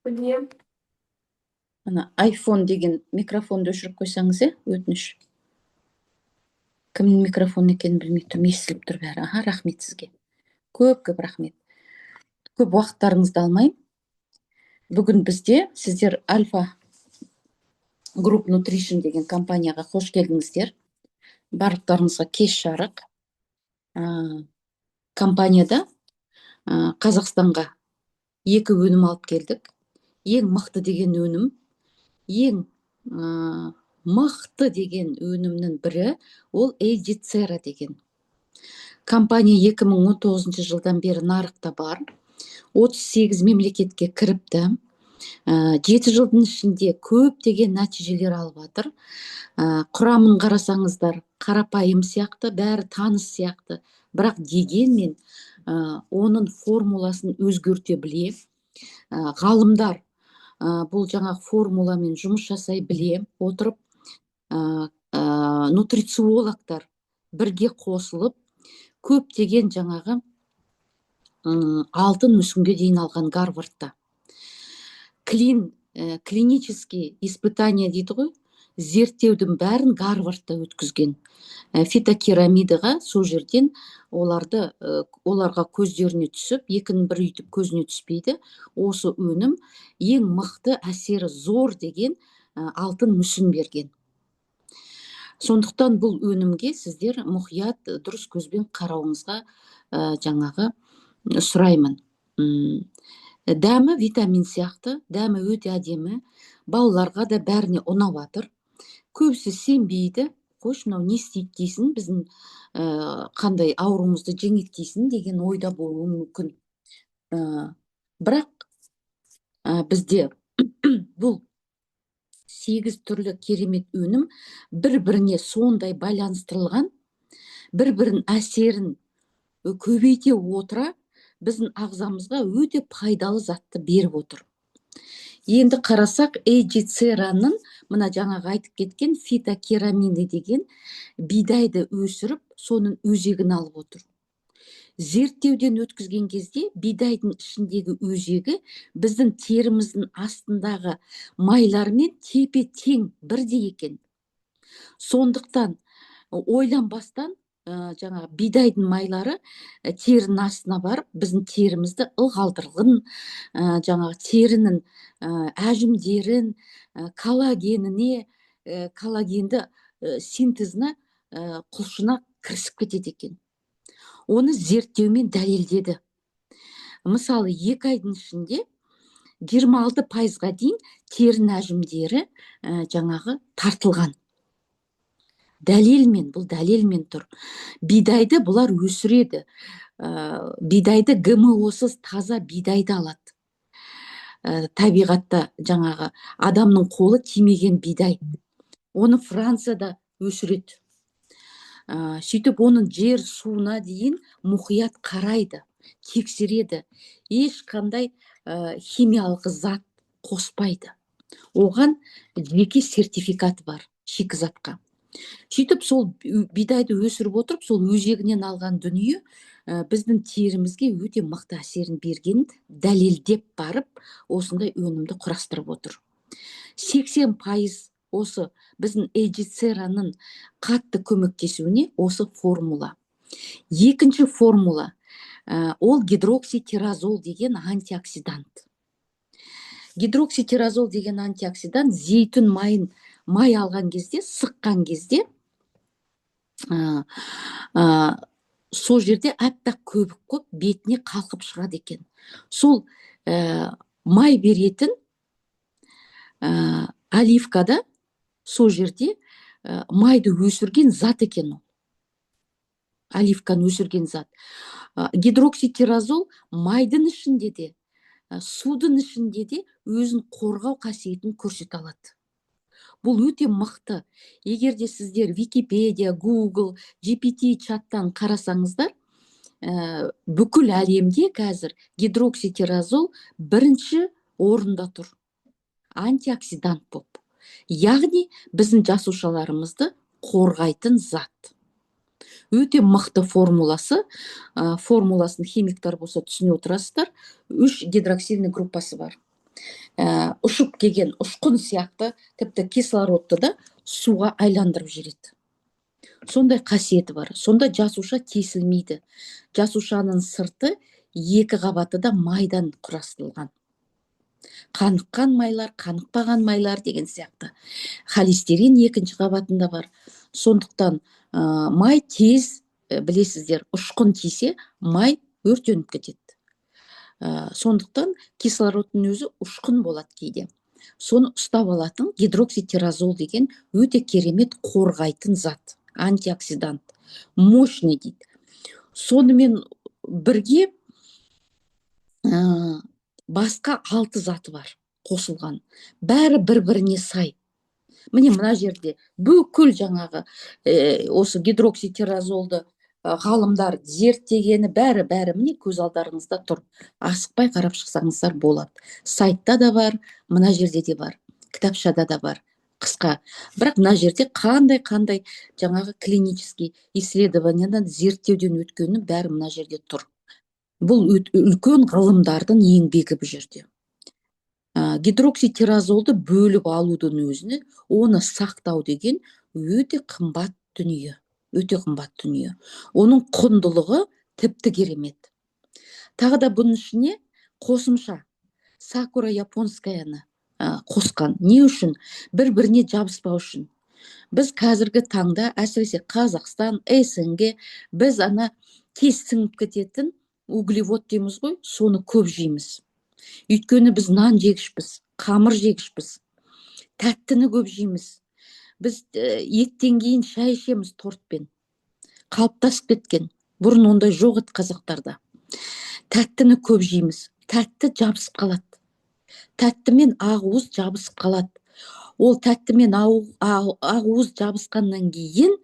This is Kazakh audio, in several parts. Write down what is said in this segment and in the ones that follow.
Білем. Ана iPhone деген микрофонды өшіріп қойсаңыз, өтініш. Кімнің микрофон екенін білмей тұрмын, естіліп тұр бәрі. Аха, рахмет сізге. Көп рахмет. Көп уақыттарыңызды алмайым. Бүгін бізде сіздер Альфа Group Nutrition деген компанияға қош келдіңіздер. Барлықтарыңызға кеш жарық. Компанияда Қазақстанға 2 өнім алып келдік. Ең мықты деген өнім, ең мықты деген өнімнің бірі ол Эйдицера деген. Компания 2019 жылдан бері нарықта бар. 38 мемлекетке кіріпті. 7 жылдың ішінде көптеген нәтижелер алып жатыр. Құрамын қарасаңыздар, қарапайым сияқты, бәрі таныс сияқты. Бірақ дегенмен оның формуласын өзгерте біле. Ғалымдар бұл жаңа формуламен жұмыс жасай біле отырып, нутрициологтар бірге қосылып, көптеген жаңағы алтын мүсінге дейін алған Гарвардта. Клинический испытание дейді ғой, зерттеудің бәрін Гарвардта өткізген. Фитокерамидаға сол жерден оларға көздеріне түсіп, екінің бір үйтіп көзіне түспейді. Осы өнім ең мықты, әсері зор деген алтын мүсін берген. Сондықтан бұл өнімге сіздер мұқият дұрыс көзбен қарауыңызға жаңағы сұраймын. Дәмі витамин сияқты, дәмі өте әдемі, балаларға да бәріне ұнап жатыр. Көбісі сенбейді, қош, мынау не істейді дейсің, біздің қандай ауруымызды жеңілдейсің деген ойда болуы мүмкін. Бірақ бізде бұл 8 түрлі керемет өнім бір-біріне сондай байланыстырылған, бір-бірін әсерін көбейте отыра, біздің ағзамызға өте пайдалы затты беріп отыр. Енді қарасақ, Эйдицераның мына жаңағы айтып кеткен фитокерамида деген бидайды өсіріп, соның өзегін алып отыр. Зерттеуден өткізген кезде бидайдың ішіндегі өзегі біздің теріміздің астындағы майлармен тепе-тең бірдей екен. Сондықтан ойланбастан жаңағы бидайдың майлары терінің астына барып, біздің терімізді ылғалдырғын, жаңағы терінің әжімдерін, коллагенді синтезіне құлшына кірісіп кетеді екен. Оны зерттеумен дәлелдеді. Мысалы, 2 айдың ішінде 26%-ға дейін терінің әжімдері жаңағы тартылған. Дәлелмен, бұл дәлелмен тұр. Бидайды бұлар өсіреді. Бидайды ГМО-сыз таза бидайды алады. Табиғатта жаңағы адамның қолы тимеген бидай. Оны Францияда өсіреді. Сөйтіп, оның жер суына дейін мұқият қарайды, тексереді. Ешқандай химиялық зат қоспайды. Оған жеке сертификаты бар, шикізатқа. Сөйтіп, сол бидайды өсіріп отырып, сол өзегінен алған дүние біздің терімізге өте мықты әсерін берген, дәлелдеп барып, осындай өнімді құрастырып отыр. 80% осы біздің Эйдицераның қатты көмектесуіне осы формула. Екінші формула, ол гидрокситиразол деген антиоксидант. Гидрокситиразол деген антиоксидант зейтін май алған кезде, сыққан кезде, сол жерде әптақ көбік көп бетіне қалқып шығады екен. Сол май беретін оливкада сол жерде майды өсірген зат екен. Оливканы өсірген зат. Гидрокситиразол майдың ішінде де, судың ішінде де өзін қорғау қасиетін көрсете алады. Бұл өте мықты. Егерде сіздер Википедия, Google, GPT чаттан қарасаңыздар, бүкіл әлемде қазір гидрокситиразол бірінші орында тұр. Антиоксидант боп. Яғни біздің жасушаларымызды қорғайтын зат. Өте мықты формуласы. Формуласын химиктар болса түсіне отырасыздар. 3 гидроксилный группасы бар. ұшып келген ұшқын сияқты тіпті кислородты да суға айландырып жібереді. Сондай қасиеті бар. Сонда жасуша тесілмейді. Жасушаның сырты екі қабаты да майдан құрастырылған. Қаныққан майлар, қанықпаған майлар деген сияқты. Холестерин екінші қабатында бар. Сондықтан май тез, білесіздер, ұшқын тисе май өртеніп кетеді. Сондықтан кислородтың өзі ұшқын болады кейде. Соны ұстап алатын гидрокситиразол деген өте керемет қорғайтын зат, антиоксидант, мощный дейді. Сонымен бірге басқа 6 заты бар қосылған. Бәрі бір-біріне сай. Міне мына жерде бүкіл жаңағы осы гидрокситиразолды ғалымдар зерттегені бәрі міне көз алдарыңызда тұр. Асықпай қарап шықсаңыздар болады. Сайтта да бар, мына жерде де бар, кітапшада да бар. Қысқа. Бірақ мына жерде қандай жаңағы клинический исследованиядан зерттеуден өткені бәрі мына жерде тұр. Бұл үлкен ғылымдардың еңбегі бұл жерде. Гидрокситиразолды бөліп алудың өзіне, оны сақтау деген өте қымбат дүние. Оның құндылығы тіпті керемет. Тағы да бұның ішіне қосымша сакура японскаяны қосқан. Не үшін? Бір-біріне жабыспау үшін. Біз қазіргі таңда, әсіресе Қазақстан, СНГ, біз тез сіңіп кететін углевод дейміз ғой, соны көп жейміз. Өйткені біз нан жегішпіз, қамыр жегішпіз, тәттіні көп жейміз. Біз еттен кейін шай ішеміз тортпен. Қалыптасып кеткен. Бұрын ондай жоқ еді қазақтарда. Тәттіні көп жейміз. Тәтті жабысып қалады. Тәттімен ақуыз жабысып қалады. Ол тәттімен ақуыз жабысқаннан кейін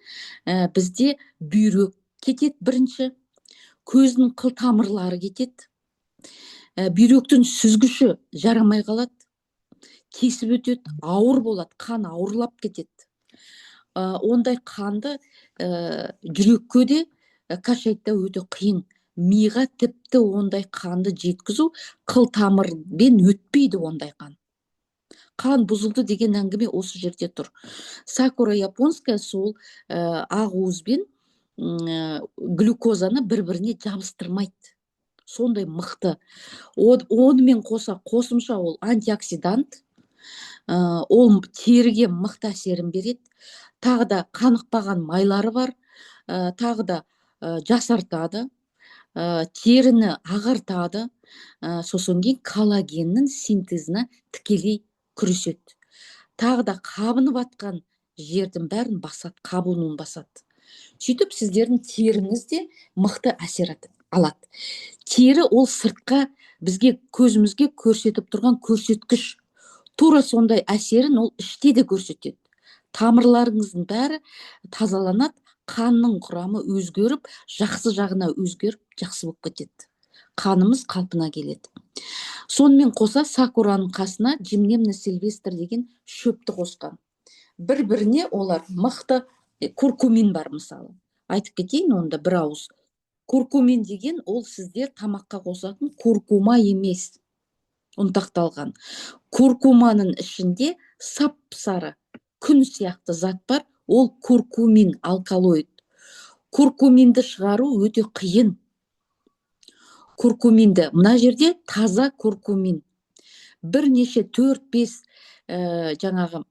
бізде бүйрек кетеді бірінші. Көздің қыл тамырлары кетеді. Бүйректің сүзгіші жарамай қалады. Кесіп өтеді, ауыр болады, қан ауырлап кетеді. Ондай қанды жүрекке де кашайтау өте қиын. Миға тіпті ондай қанды жеткізу қыл тамырмен өтпейді ондай қан. Қан бұзылды деген әңгіме осы жерде тұр. Сакура японская сол ақуызбен глюкозаны бір-біріне жабыстырмайды. Сондай мықты. Онымен қосымша ол антиоксидант. Ол теріге мықты әсерін береді. Тағы да қанықпаған майлары бар. Тағы да жасартады. Теріні ағартады. Сосын кейін коллагеннің синтезіне тікелей күреседі. Тағы да қабынып атқан жердің бәрін басады, қабынуын басады. Сөйтіп сіздердің теріңіз де мықты әсер алады. Тері ол сыртқа бізге көзімізге көрсетіп тұрған көрсеткіш. Тура сондай әсерін ол іште де көрсетеді. Тамырларыңыздың бәрі тазаланады, қанның құрамы өзгеріп, жақсы жағына өзгеріп, жақсы болып кетеді. Қанымыз қалпына келеді. Сонымен қоса сакураның қасына жимнемна сильвестр деген шөпті қосқан. Бір-біріне олар мықты. Куркумин бар мысалы. Айтып кетейін онда бір ауыз. Куркумин деген ол сіздер тамаққа қосатын куркума емес. Ұнтақталған. Куркуманың ішінде сап-сары күн сияқты зат бар. Ол куркумин, алкалоид. Куркуминді шығару өте қиын. Куркуминді, мына жерде таза куркумин. Бірнеше 4-5 жаңағы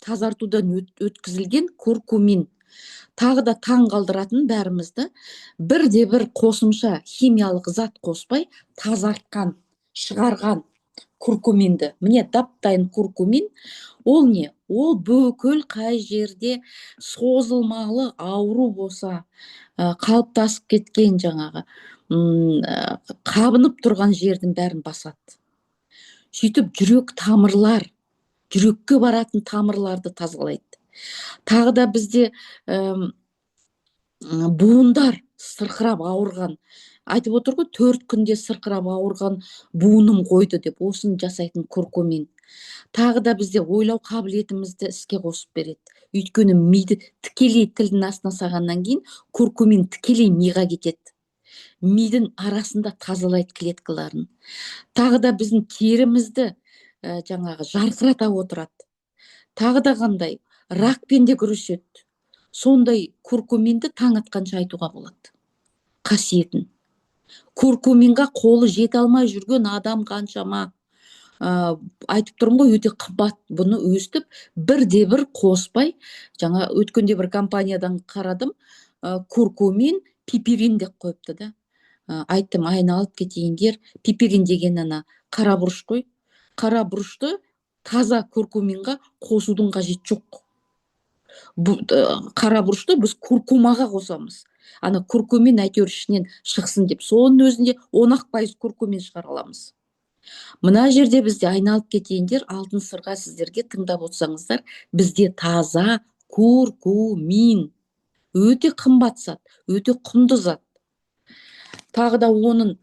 тазартудан өткізілген куркумин. Тағы да таң қалдыратын бәрімізді бірде-бір қосымша химиялық зат қоспай тазартқан, шығарған куркуминді. Міне дап-дайын куркумин. Ол не? Ол бүкіл қай жерде созылмалы ауру болса, қалыптасып кеткен жаңағы қабынып тұрған жердің бәрін басады. Сөйтіп жүрек тамырлар, жүрекке баратын тамырларды тазалайды. Тағы да бізде буындар сырқырап ауырған. Айтып отыр ғой, 4 күнде сырқырап ауырған буыным қойды деп, осыны жасайтын куркумин. Тағы да бізде ойлау қабілетімізді іске қосып береді. Өйткені миды тікелей тілдің астына салғаннан кейін куркумин тікелей миға кетеді. мидың арасында тазалайды клеткаларын. Тағы да біздің терімізді жаңағы жарқырата отырады. Тағы да қандай, ракпен де күреседі. Сондай куркуминді таң атқанша айтуға болады қасиетін. Куркуминға қолы жете алмай жүрген адам қаншама. Айтып тұрмын ғой, өте қымбат. Бұны өстіп бірде-бір қоспай, жаңа өткенде бір компаниядан қарадым, куркумин, пиперин деп қойыпты да. Айттым, айналып кетейіндер, пиперин деген ана қара бұрыш қой. Қара бұрышты таза куркуминға қосудың қажет жоқ. Қара бұрышты біз куркумаға қосамыз. Ана куркумин әйтеуір ішінен шықсын деп, соның өзінде 10% куркумин шығара аламыз. Мына жерде бізде айналып кетейіндер, алтын сырға сіздерге тыңдап отырсаңыздар, бізде таза куркумин. Өте қымбат зат, өте құнды зат. Тағы да оның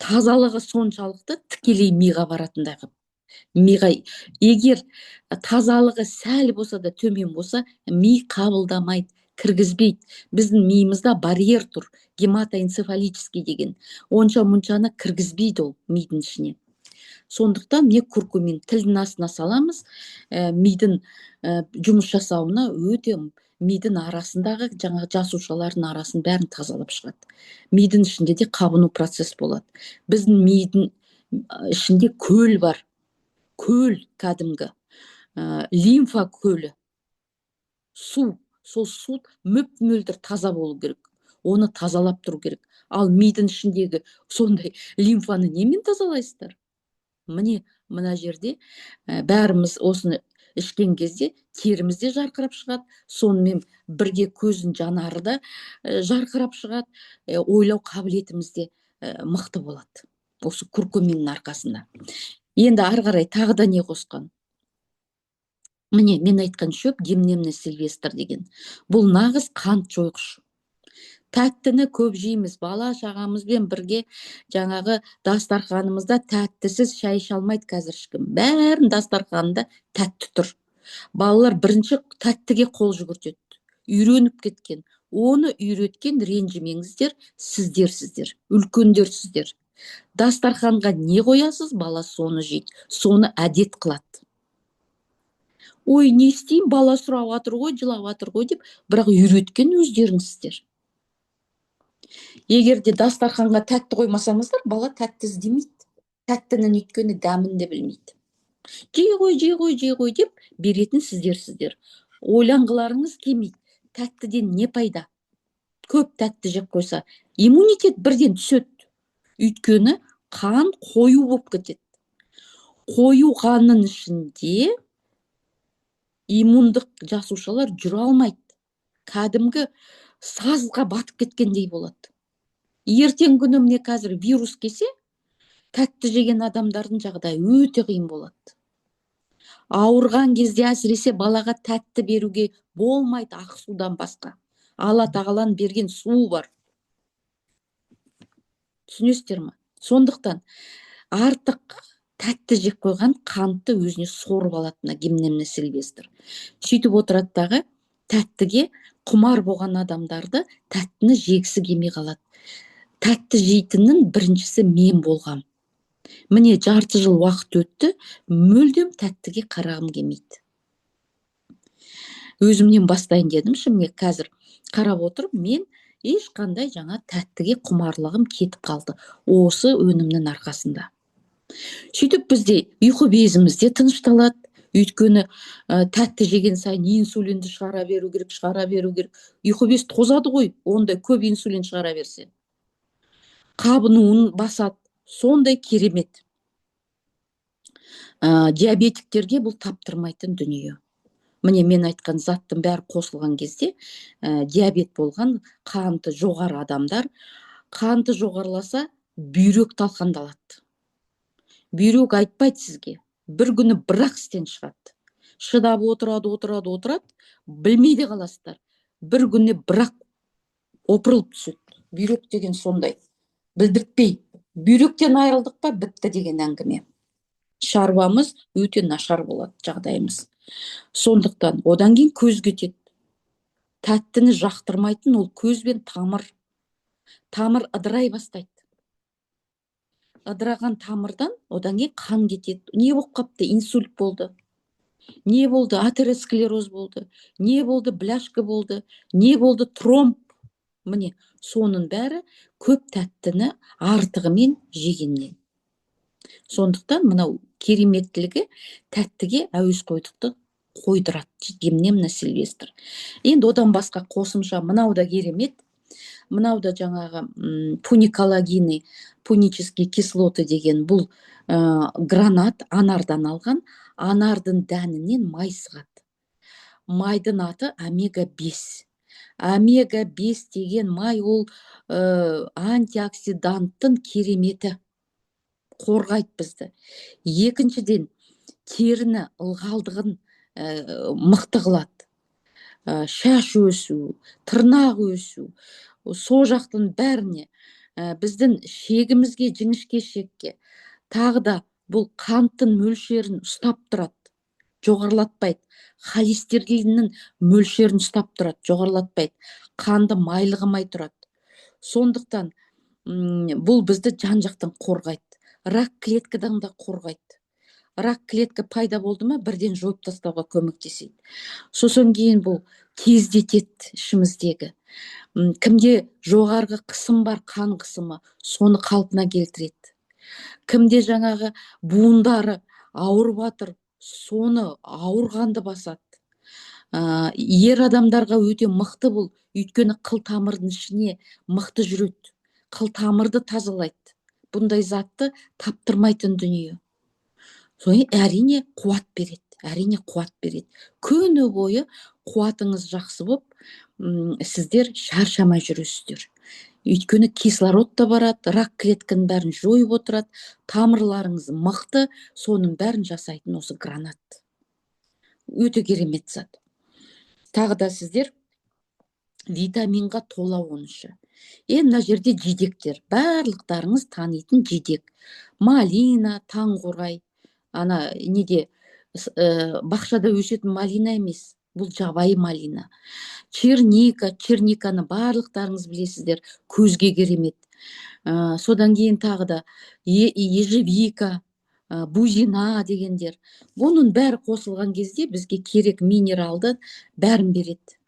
тазалығы соншалықты тікелей миға баратындай қылып. Миға егер тазалығы сәл болса да төмен болса, ми қабылдамайды, кіргізбейді. Біздің миымызда барьер тұр, гематоэнцефалический деген. Онша-мұншаны кіргізбейді ол мидың ішіне. Сондықтан не куркумин тілдің астына саламыз, мидың жұмыс жасауына өте, мидың арасындағы жаңағы жасушалардың арасын бәрін тазалап шығады. Мидың ішінде де қабыну процесс болады. Біздің мидың ішінде көл бар. Көл кәдімгі, лимфа көлі, су. Сол су мөп-мөлдір таза болу керек. Оны тазалап тұру керек. Ал мидың ішіндегі сондай лимфаны немен тазалайсыздар? Міне, мына жерде бәріміз осыны ішкен кезде терімізде жарқырап шығады. Сонымен бірге көздің жанары да жарқырап шығады. Ойлау қабілетімізде мықты болады. Осы куркуминнің арқасында. Енді ары қарай тағы да не қосқан? Міне, мен айтқан шөп гимнемне сильвестр деген. Бұл нағыз қант жойғыш. Тәттіні көп жейміз. Бала шағамызбен бірге жаңағы дастарханымызда тәттісіз шай іше алмайды қазір ешкім. Бәрін дастарханында тәтті тұр. Балалар бірінші тәттіге қол жүгіртеді. Үйреніп кеткен. Оны үйреткен ренжімеңіздер, сіздер, үлкендер сіздер. Дастарханға не қоясыз, бала соны жейді, соны әдет қылады. Ой, не істеймін, бала сұрап жатыр ғой, жылап жатыр ғой деп, бірақ үйреткен өздеріңізсіздер. Егер де дастарханға тәтті қоймасаңыздар, бала тәтті іздемейді. Тәттінің өйткені дәмін де білмейді. Жей ғой деп беретін сіздер. Ойланғыларыңыз келмейді. Тәттіден не пайда? Көп тәтті жеп қойса, иммунитет бірден түседі. Өйткені қан қою болып кетеді. Қою қанның ішінде иммундық жасушалар жүре алмайды. Кәдімгі сазға батып кеткендей болады. Ертең күні міне қазір вирус келсе, тәтті жеген адамдардың жағдайы өте қиын болады. Ауырған кезде әсіресе балаға тәтті беруге болмайды, ақсудан басқа. Алла тағаланың берген суы бар. Түсінесіздер ме? Сондықтан артық тәтті жеп қойған қантты өзіне сорып алатына гимнемне сильвестр. Сөйтіп отырады дағы тәттіге құмар болған адамдарды тәттіні жегісі келмей қалады. Тәтті жейтіннің біріншісі мен болғам. Міне жарты жыл уақыт өтті, мүлдем тәттіге қарағым келмейді. Өзімнен бастайын дедім, міне қазір қарап отырып, мен ешқандай жаңа тәттіге құмарлығым кетіп қалды. Осы өнімнің арқасында. Сөйтіп бізде ұйқы безімізде тынышталады. Өйткені тәтті жеген сайын инсулинді шығара беру керек. Ұйқы без тозады ғой, ондай көп инсулин шығара берсе. Қабынуын басады. Сондай керемет. Диабетиктерге бұл таптырмайтын дүние. Міне мен айтқан заттың бәрі қосылған кезде диабет болған қанты жоғары адамдар, қанты жоғарыласа бүйрек талқандалады. Бүйрек айтпайды сізге. Бір күні бірақ істен шығады. Шыдап отырады, білмейді қаласыздар. Бір күні бірақ опырылып түседі. Бүйрек деген сондай. Білдіртпей, бүйректен айырылдық па, бітті деген әңгіме. Шаруамыз өте нашар болады жағдайымыз. Сондықтан одан кейін көз кетеді. Тәттіні жақтырмайтын ол көз бен тамыр. Тамыр ыдырай бастайды. Ыдыраған тамырдан одан кейін қан кетеді. Не болып қапты? Инсульт болды. Не болды? Атеросклероз болды. Не болды? Бляшка болды. Не болды? Тромб. Міне, соның бәрі көп тәттіні артығымен жегеннен. Сондықтан мынау кереметтілігі тәттіге әуесқойлықты қойдырады. Жемнен мына Сильвестр. Енді одан басқа қосымша мынау да керемет. Мынау да жаңағы пуникаллагины, пунические кислоты деген бұл гранат, анардан алған. Анардың дәнінен май сығады. Майдың аты омега-5. Омега-5 деген май ол антиоксиданттың кереметі. Қорғайды бізді. Екіншіден, теріні ылғалдығын мықты қылады. Шаш өсу, тырнақ өсу, со жақтың бәріне, біздің шегімізге, жіңішке шекке, тағы да бұл қанттың мөлшерін ұстап тұрады, жоғарылатпайды. Холестериннің мөлшерін ұстап тұрады, жоғарылатпайды. Қанды майлығымай тұрады. Сондықтан бұл бізді жан жақтан қорғайды. Рак клеткадан да қорғайды. Рак клетка пайда болды ма, бірден жойып тастауға көмектеседі. Сосын кейін бұл тездетеді ішіміздегі. Кімде жоғарғы қысым бар, қан қысымы, соны қалпына келтіреді. Кімде жаңағы буындары ауырып жатыр, соны ауырғанды басады. Ер адамдарға өте мықты бұл, өйткені қыл тамырдың ішіне мықты жүреді. Қыл тамырды тазалайды. Бұндай затты таптырмайтын дүние. Әрине қуат береді. Күні бойы қуатыңыз жақсы болып, сіздер шаршамай жүресіздер. Өйткені кислород та барады, рак клетканың бәрін жойып отырады, тамырларыңыз мықты, соның бәрін жасайтын осы гранат. Өте керемет зат. Тағы да сіздер витаминға тола 13. Мына жерде жидектер, барлықтарыңыз танитын жидек. Малина, таңқурай, ана неде бақшада өсетін малина емес, бұл жабайы малина. Черниканы барлықтарыңыз білесіздер, көзге керемет. Содан кейін тағы да ежевика, бузина дегендер. Бұның бәрі қосылған кезде бізге керек минералды бәрін береді.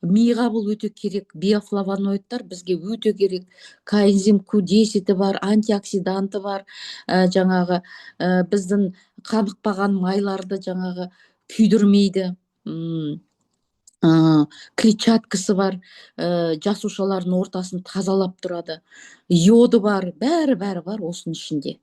Миға бұл өте керек. Биофлавоноидтар бізге өте керек. Коэнзим Q10 бар, антиоксиданты бар, жаңағы біздің қанықпаған майларды жаңағы күйдірмейді. Клетчаткасы бар, жасушалардың ортасын тазалап тұрады. Йоды бар, бәрі бар осының ішінде.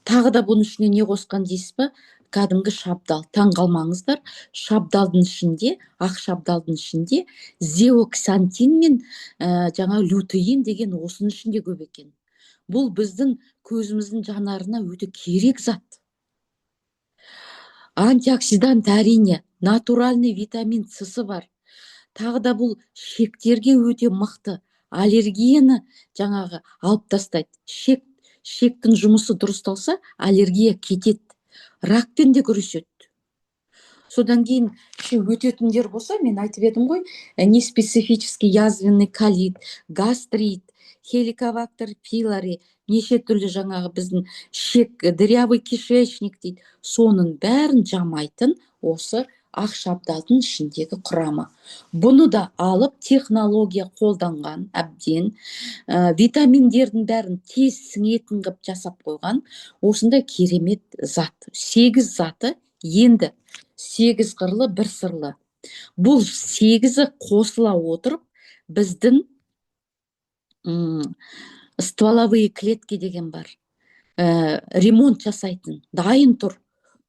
Тағы да бұның ішіне не қосқан дейсіз ба? Кәдімгі шабдал. Таң қалмаңыздар, шабдалдың ішінде, ақ шабдалдың ішінде зеоксантин мен жаңа лютеин деген осының ішінде көп екен. Бұл біздің көзіміздің жанарына өте керек зат. Антиоксидант әрине, натуральный витамин С бар. Тағы да бұл шектерге өте мықты. Аллергияны жаңағы алып тастайды. Шектің жұмысы дұрысталса, аллергия кетеді. Ракпен де күреседі. Содан кейін өтетіндер болса, мен айтып едім ғой, неспецифический язвенный колит, гастрит, хеликобактер пилори, неше түрлі жаңағы біздің дырявый кишечник дейді. Соның бәрін жамайтын осы ақ шабдалдың ішіндегі құрамы. Бұны да алып технология қолданған әбден, витаминдердің бәрін тез сіңетін қып жасап қойған осындай керемет зат. 8 заты, енді 8 қырлы бір сырлы. Бұл 8-і қосыла отырып біздің стволовые клетки деген бар. Ремонт жасайтын, дайын тұр.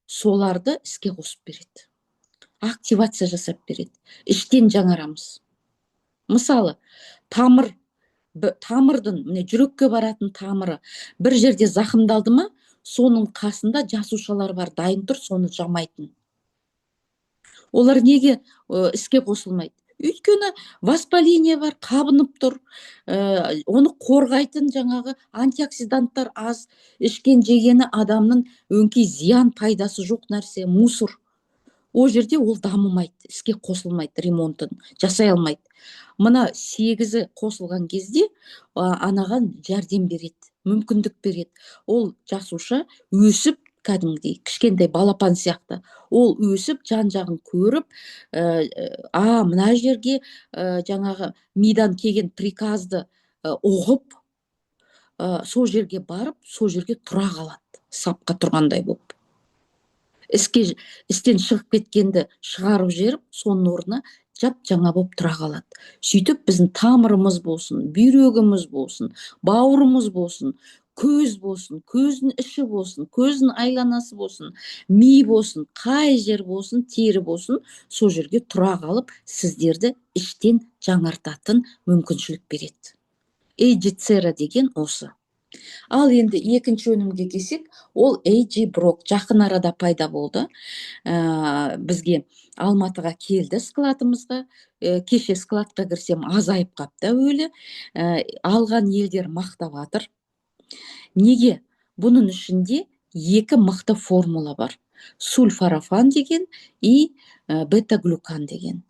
Соларды іске қосып береді. Активация жасап береді. Іштен жаңарамыз. Мысалы, тамырдың, жүрекке баратын тамыры бір жерде зақымдалды ма, соның қасында жасушалар бар, дайын тұр, соны жамайтын. Олар неге іске қосылмайды? Өйткені воспаление бар, қабынып тұр. Оны қорғайтын жаңағы антиоксиданттар аз. Ішкен жегені адамның өңкей зиян пайдасы жоқ нәрсе, мусор. ол жерде ол дамымайды, іске қосылмайды, ремонтын жасай алмайды. Мына 8-і қосылған кезде анаған жәрдем береді, мүмкіндік береді. Ол жасуша өсіп, кәдімгідей кішкентай балапан сияқты ол өсіп, жан жағын көріп, мына жерге жаңағы мидан келген приказды оғып, сол жерге барып, сол жерге тұра қалады, сапқа тұрғандай болып. Істен шығып кеткенді шығарып жеріп, соның орнына жап жаңа болып тұра қалады. Сөйтіп біздің тамырымыз болсын, бүйрегіміз болсын, бауырымыз болсын, көз болсын, көздің іші болсын, көздің айланасы болсын, ми болсын, қай жер болсын, тері болсын, сол жерге тұра қалып, сіздерді іштен жаңартатын мүмкіншілік береді. Эйджицера деген осы. Ал енді екінші өнімге келсек, ол AG Брок жақын арада пайда болды. Бізге Алматыға келді складымызға. Кеше складқа кірсем, азайып қапты өлі. Алған елдер мақтап жатыр. Неге? Бұның ішінде 2 мықты формула бар. Сульфарафан деген и бета-глюкан деген.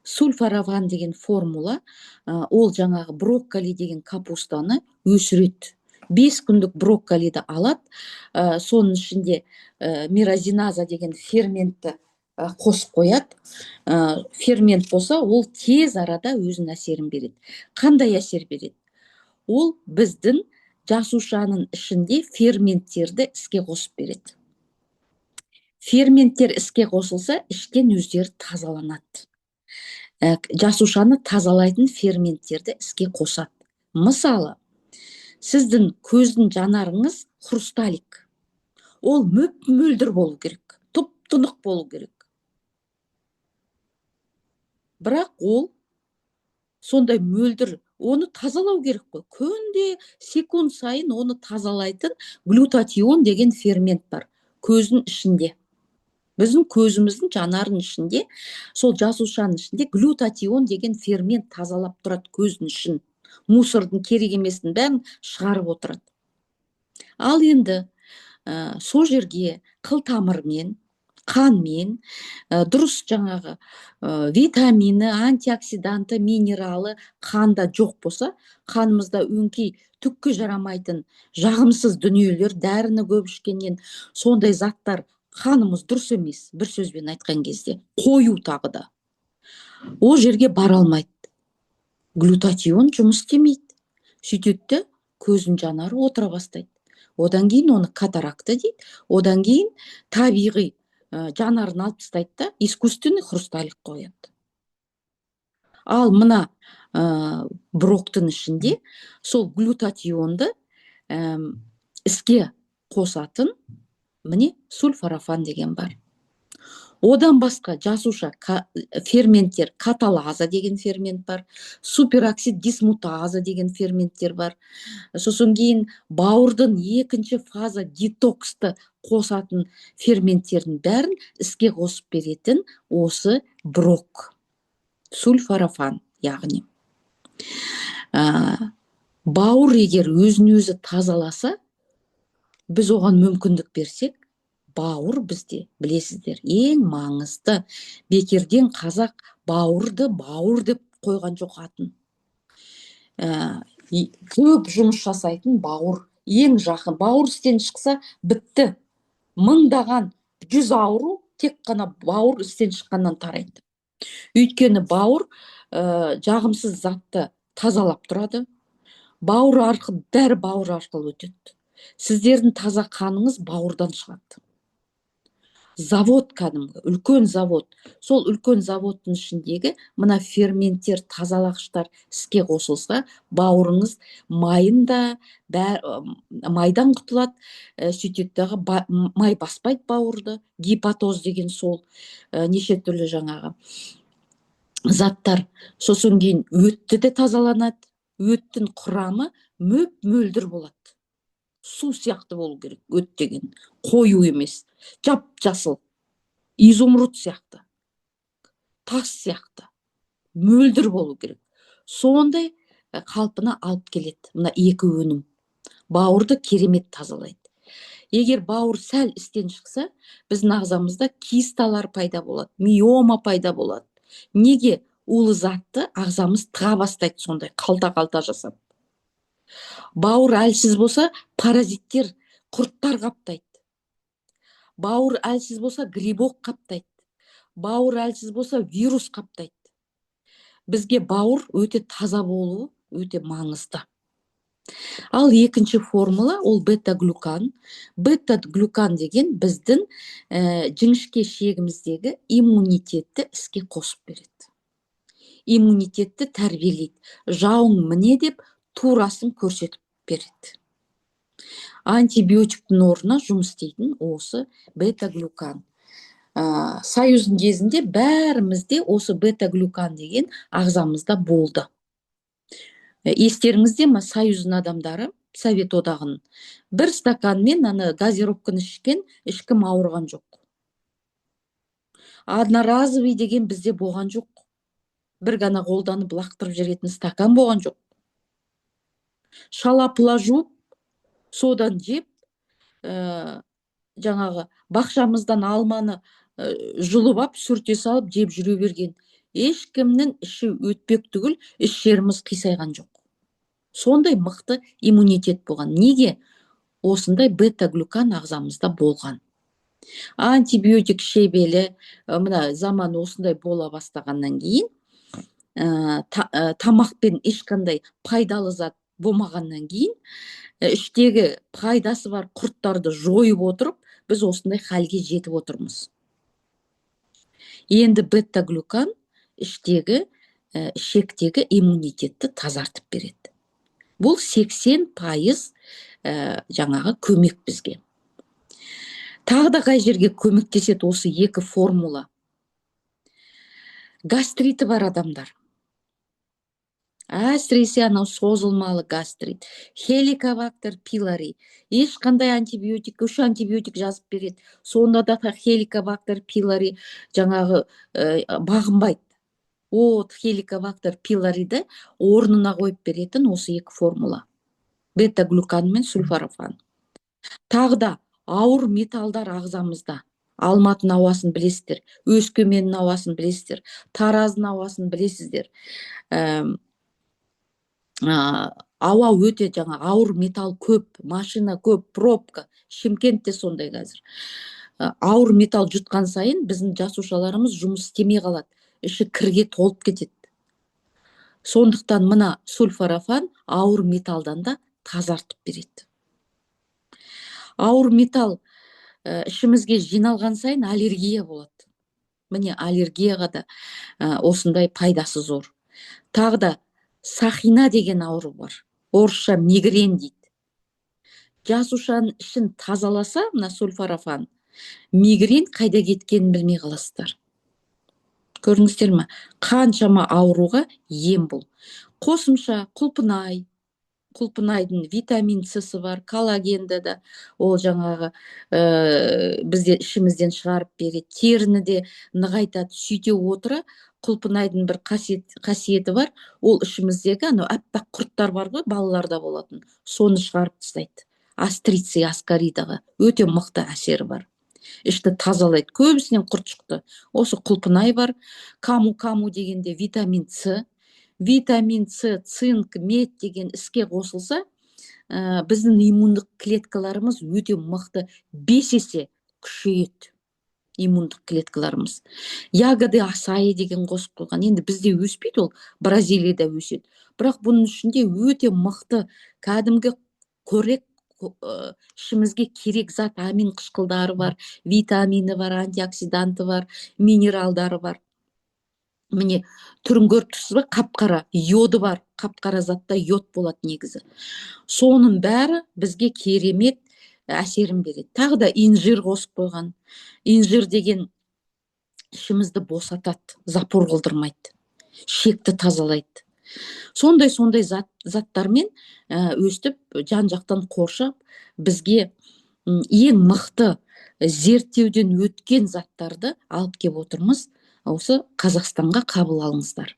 Сульфарафан деген формула, ол жаңағы брокколи деген капустаны өсіреді. 5 күндік брокколиді алады, соның ішінде мирозиназа деген ферментті қосып қояды. Фермент болса, ол тез арада өзінің әсерін береді. Қандай әсер береді? Ол біздің жасушаның ішінде ферменттерді іске қосып береді. Ферменттер іске қосылса, іштен өздері тазаланады. Жасушаны тазалайтын ферменттерді іске қосады. Мысалы, сіздің көздің жанарыңыз хрусталик. Ол мөп-мөлдір болу керек, тұп-тұнық болу керек. Бірақ ол сондай мөлдір, оны тазалау керек қой. Күнде секунд сайын оны тазалайтын глютатион деген фермент бар көздің ішінде. Біздің көзіміздің жанардың ішінде, сол жасушаның ішінде глютатион деген фермент тазалап тұрады көздің ішін. Мусордың керек емесін бәрін шығарып отырады. Ал енді сол жерге қылтамырмен, қанмен, дұрыс жаңағы витамині, антиоксиданты, минералы қанда жоқ болса, қанымызда өңкей түкке жарамайтын жағымсыз дүниелер, дәріні көп ішкеннен сондай заттар, қанымыз дұрыс емес, бір сөзбен айтқан кезде, қою тағы да. Ол жерге бара алмайды. Глютатион жұмыс істемейді. Сөйтеді, көздің жанары отыра бастайды. Одан кейін оны катаракта дейді. Одан кейін табиғи жанарын алып тастайды да, искусственный хрусталик қояды. Ал мына броктың ішінде сол глютатионды іске қосатын міне сульфарафан деген бар. Одан басқа жасуша ферменттер, каталаза деген фермент бар, супероксид дисмутаза деген ферменттер бар. Сосын кейін бауырдың екінші фаза детоксты қосатын ферменттердің бәрін іске қосып беретін осы брок, сульфарафан яғни. Бауыр егер өзін өзі тазаласа, біз оған мүмкіндік берсек, бауыр бізде, білесіздер, ең маңызды. Бекерден қазақ бауырды бауыр деп қойған жоқ атын. Көп жұмыс жасайтын бауыр, ең жақын. Бауыр істен шықса, бітті. Мыңдаған 100 ауру тек қана бауыр істен шыққаннан тарайды. Өйткені бауыр жағымсыз затты тазалап тұрады. Бауыр арқылы, бәрі бауыр арқылы өтеді. Сіздердің таза қаныңыз бауырдан шығады. Завод кәдімгі, үлкен завод. Сол үлкен заводтың ішіндегі мына ферменттер, тазалағыштар іске қосылса, бауырыңыз майында, майдан құтылады. Сөйтеттігі май баспайды бауырды. Гепатоз деген сол неше түрлі жаңағы заттар. Сосын кейін өтті де тазаланады. Өттің құрамы мөп-мөлдір болады. Су сияқты болу керек, өт деген. Қою емес, жап-жасыл, изумруд сияқты, тас сияқты, мөлдір болу керек. Сондай қалпына алып келеді мына екі өнім. Бауырды керемет тазалайды. егер бауыр сәл істен шықса, біздің ағзамызда кисталар пайда болады, миома пайда болады. Неге? Улы затты ағзамыз тыға бастайды, сондай қалта жасап. Бауыр әлсіз болса, паразиттер, құрттар қаптайды. Бауыр әлсіз болса, грибок қаптайды. Бауыр әлсіз болса, вирус қаптайды. Бізге бауыр өте таза болуы өте маңызды. Ал екінші формула ол бета-глюкан. Бета-глюкан деген біздің жіңішке шегіміздегі иммунитетті іске қосып береді. Иммунитетті тәрбиелейді. Жауың міне деп турасын көрсетіп береді. Антибиотиктің орнына жұмыс істейтін осы бета-глюкан. Союздың кезінде бәрімізде осы бета-глюкан деген ағзамызда болды. Естеріңізде ме, Союздың адамдары, Совет одағының, бір стаканмен газировканы ішкен, ешкім ауырған жоқ. Одноразовый деген бізде болған жоқ. Бір ғана қолданып лақтырып жүретін стакан болған жоқ. Шала-пұла жуып, содан жеп, жаңағы бақшамыздан алманы жұлып ап, сүрте салып жеп жүре берген. Ешкімнің іші өтпек түгіл, іш жеріміз қисайған жоқ. Сондай мықты иммунитет болған. Неге? Осындай бета-глюкан ағзамызда болған. Антибиотик шебелі, мына заман осындай бола бастағаннан кейін, тамақпен ешқандай пайдалы зат болмағаннан кейін, іштегі пайдасы бар құрттарды жойып отырып, біз осындай халге жетіп отырмыз. Енді бета-глюкан ішектегі иммунитетті тазартып береді. Бұл 80% жаңағы көмек бізге. Тағы да қай жерге көмектеседі осы екі формула? Гастриті бар адамдар. Әсіресе анау созылмалы гастрит, хеликобактер пилори. Ешқандай антибиотик, 3 антибиотик жазып береді. Сонда да хеликобактер пилори жаңағы бағынбайды. Хеликобактер пилориді орнына қойып беретін осы екі формула. Бета-глюкан мен сульфорафан. Тағы да ауыр металдар ағзамызда. Алматының ауасын білесіздер, Өскеменнің ауасын білесіздер, Тараздың ауасын білесіздер. Ауа өте ауыр металл көп, машина көп, пробка. Шымкентте сондай қазір. Ауыр металл жұтқан сайын біздің жасушаларымыз жұмыс істемей қалады. Іші кірге толып кетеді. Сондықтан мына сульфорафан ауыр металдан да тазартып береді. Ауыр металл ішімізге жиналған сайын аллергия болады. Міне аллергияға да осындай пайдасы зор. Тағы да сахина деген ауру бар. Орысша мигрен дейді. Жасушаның ішін тазаласа, мына сульфорафан, мигрен қайда кеткенін білмей қаласыздар. Көрдіңіздер ме? Қаншама ауруға ем бұл. Қосымша құлпынайдың витамин С-сы бар, коллагенді да ол жаңағы бізде ішімізден шығарып береді, теріні де нығайтады. Сөйте отыра құлпынайдың бір қасиеті бар, ол ішіміздегі аппақ құрттар бар ғой, балаларда болатын, соны шығарып тастайды. Астриций аскаридаға өте мықты әсері бар. Ішті тазалайды. Көбісінен құрт шықты. Осы құлпынай бар. Каму дегенде витамин С. Витамин С, цинк, мед деген іске қосылса, біздің иммундық клеткаларымыз өте мықты 5 есе күшейеді. Иммундық клеткаларымыз. Ягоды асайы деген қосып қойған. Енді бізде өспейді ол, Бразилияда өседі. Бірақ бұның ішінде өте мықты кәдімгі қорек, ішімізге керек зат, амин қышқылдары бар, витамині бар, антиоксиданты бар, минералдары бар. Міне түрін көріп тұрсыз ба, қап-қара, йоды бар, қап-қара затта йод болады негізі. Соның бәрі бізге керемет әсерін береді. Тағы да инжир қосып қойған. Инжир деген ішімізді босатады, запор қылдырмайды, шекті тазалайды. Сондай заттармен өстіп, жан-жақтан қоршап, бізге ең мықты зерттеуден өткен заттарды алып кеп отырмыз. Осы Қазақстанға қабыл алыңыздар.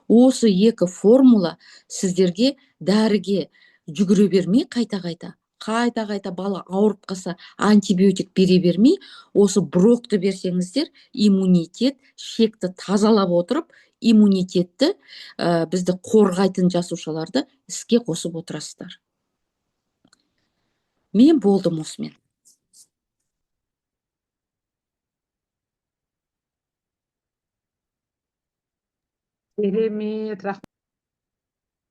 Осы екі формула сіздерге дәріге жүгіре бермей қайта-қайта қайта бала ауырып қалса антибиотик бере бермей, осы брокты берсеңіздер, иммунитет шекті тазалап отырып, иммунитетті бізді қорғайтын жасушаларды іске қосып отырасыздар. Мен болдым осымен. Керемет, рахмет.